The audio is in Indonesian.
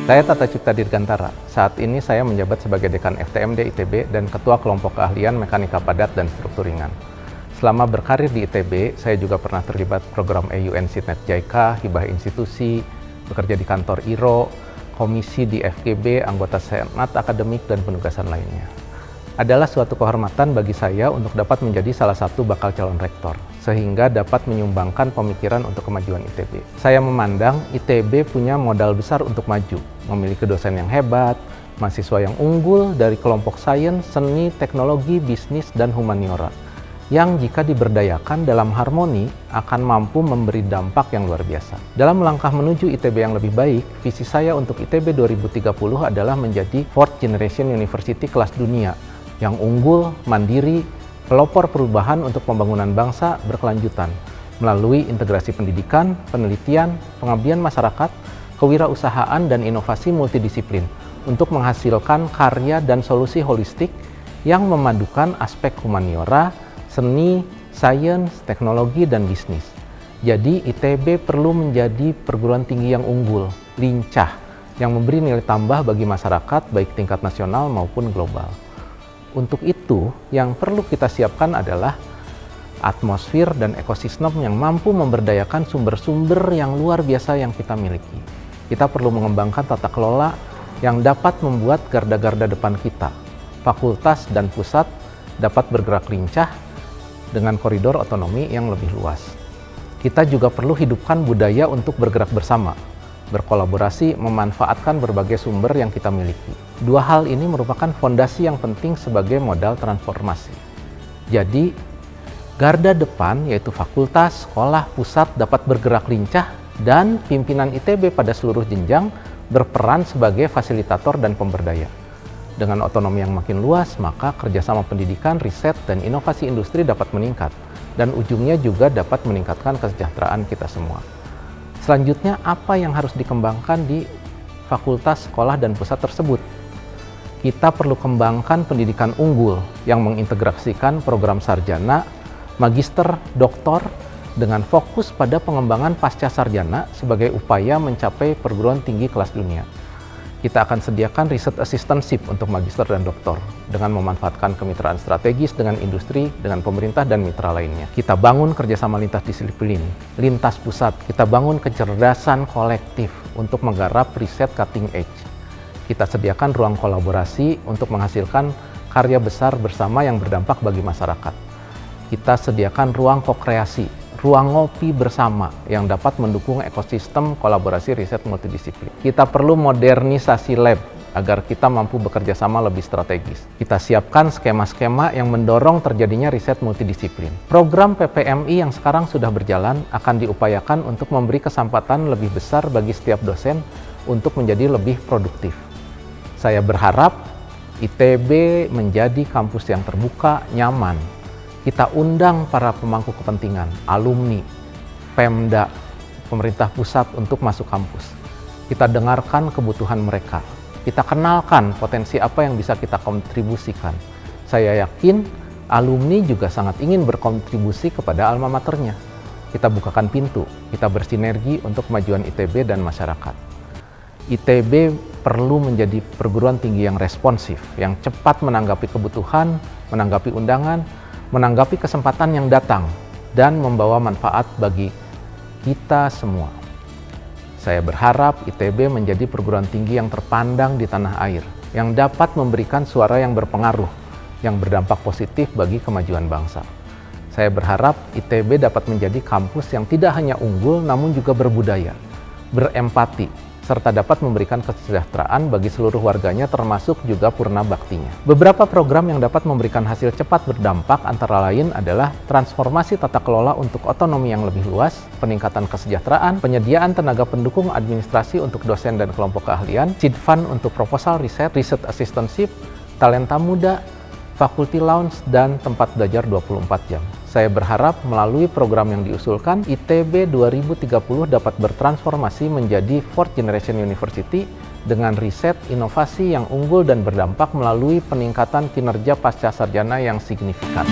Saya Tata Cipta Dirgantara. Saat ini saya menjabat sebagai Dekan FTMD ITB dan Ketua Kelompok Keahlian Mekanika Padat dan Struktur Ringan. Selama berkarir di ITB, saya juga pernah terlibat program EUN Sitnet JICA, hibah institusi, bekerja di kantor IRO, komisi di FGB, anggota senat akademik, dan penugasan lainnya. Adalah suatu kehormatan bagi saya untuk dapat menjadi salah satu bakal calon rektor, sehingga dapat menyumbangkan pemikiran untuk kemajuan ITB. Saya memandang ITB punya modal besar untuk maju, memiliki dosen yang hebat, mahasiswa yang unggul dari kelompok sains, seni, teknologi, bisnis, dan humaniora, yang jika diberdayakan dalam harmoni akan mampu memberi dampak yang luar biasa. Dalam langkah menuju ITB yang lebih baik, visi saya untuk ITB 2030 adalah menjadi fourth generation university kelas dunia, yang unggul, mandiri, pelopor perubahan untuk pembangunan bangsa berkelanjutan melalui integrasi pendidikan, penelitian, pengabdian masyarakat, kewirausahaan, dan inovasi multidisiplin untuk menghasilkan karya dan solusi holistik yang memadukan aspek humaniora, seni, sains, teknologi, dan bisnis. Jadi ITB perlu menjadi perguruan tinggi yang unggul, lincah, yang memberi nilai tambah bagi masyarakat baik tingkat nasional maupun global. Untuk itu, yang perlu kita siapkan adalah atmosfer dan ekosistem yang mampu memberdayakan sumber-sumber yang luar biasa yang kita miliki. Kita perlu mengembangkan tata kelola yang dapat membuat garda-garda depan kita, fakultas dan pusat, dapat bergerak lincah dengan koridor otonomi yang lebih luas. Kita juga perlu hidupkan budaya untuk bergerak bersama, berkolaborasi, memanfaatkan berbagai sumber yang kita miliki. Dua hal ini merupakan fondasi yang penting sebagai modal transformasi. Jadi, garda depan yaitu fakultas, sekolah, pusat dapat bergerak lincah dan pimpinan ITB pada seluruh jenjang berperan sebagai fasilitator dan pemberdaya. Dengan otonomi yang makin luas, maka kerjasama pendidikan, riset, dan inovasi industri dapat meningkat, dan ujungnya juga dapat meningkatkan kesejahteraan kita semua. Selanjutnya, apa yang harus dikembangkan di fakultas, sekolah, dan pusat tersebut? Kita perlu kembangkan pendidikan unggul yang mengintegrasikan program sarjana, magister, doktor, dengan fokus pada pengembangan pasca sarjana sebagai upaya mencapai perguruan tinggi kelas dunia. Kita akan sediakan riset assistantship untuk magister dan doktor dengan memanfaatkan kemitraan strategis dengan industri, dengan pemerintah, dan mitra lainnya. Kita bangun kerjasama lintas disiplin, lintas pusat. Kita bangun kecerdasan kolektif untuk menggarap riset cutting edge. Kita sediakan ruang kolaborasi untuk menghasilkan karya besar bersama yang berdampak bagi masyarakat. Kita sediakan ruang kokreasi, ruang ngopi bersama yang dapat mendukung ekosistem kolaborasi riset multidisiplin. Kita perlu modernisasi lab agar kita mampu bekerja sama lebih strategis. Kita siapkan skema-skema yang mendorong terjadinya riset multidisiplin. Program PPMI yang sekarang sudah berjalan akan diupayakan untuk memberi kesempatan lebih besar bagi setiap dosen untuk menjadi lebih produktif. Saya berharap ITB menjadi kampus yang terbuka, nyaman. Kita undang para pemangku kepentingan, alumni, Pemda, pemerintah pusat untuk masuk kampus. Kita dengarkan kebutuhan mereka. Kita kenalkan potensi apa yang bisa kita kontribusikan. Saya yakin alumni juga sangat ingin berkontribusi kepada alma maternya. Kita bukakan pintu, kita bersinergi untuk kemajuan ITB dan masyarakat. ITB perlu menjadi perguruan tinggi yang responsif, yang cepat menanggapi kebutuhan, menanggapi undangan, menanggapi kesempatan yang datang, dan membawa manfaat bagi kita semua. Saya berharap ITB menjadi perguruan tinggi yang terpandang di tanah air, yang dapat memberikan suara yang berpengaruh, yang berdampak positif bagi kemajuan bangsa. Saya berharap ITB dapat menjadi kampus yang tidak hanya unggul, namun juga berbudaya, berempati, serta dapat memberikan kesejahteraan bagi seluruh warganya termasuk juga purna baktinya. Beberapa program yang dapat memberikan hasil cepat berdampak antara lain adalah transformasi tata kelola untuk otonomi yang lebih luas, peningkatan kesejahteraan, penyediaan tenaga pendukung administrasi untuk dosen dan kelompok keahlian, seed fund untuk proposal riset, riset assistantship, talenta muda, faculty lounge, dan tempat belajar 24 jam. Saya berharap melalui program yang diusulkan, ITB 2030 dapat bertransformasi menjadi fourth generation university dengan riset, inovasi yang unggul dan berdampak melalui peningkatan kinerja pasca sarjana yang signifikan.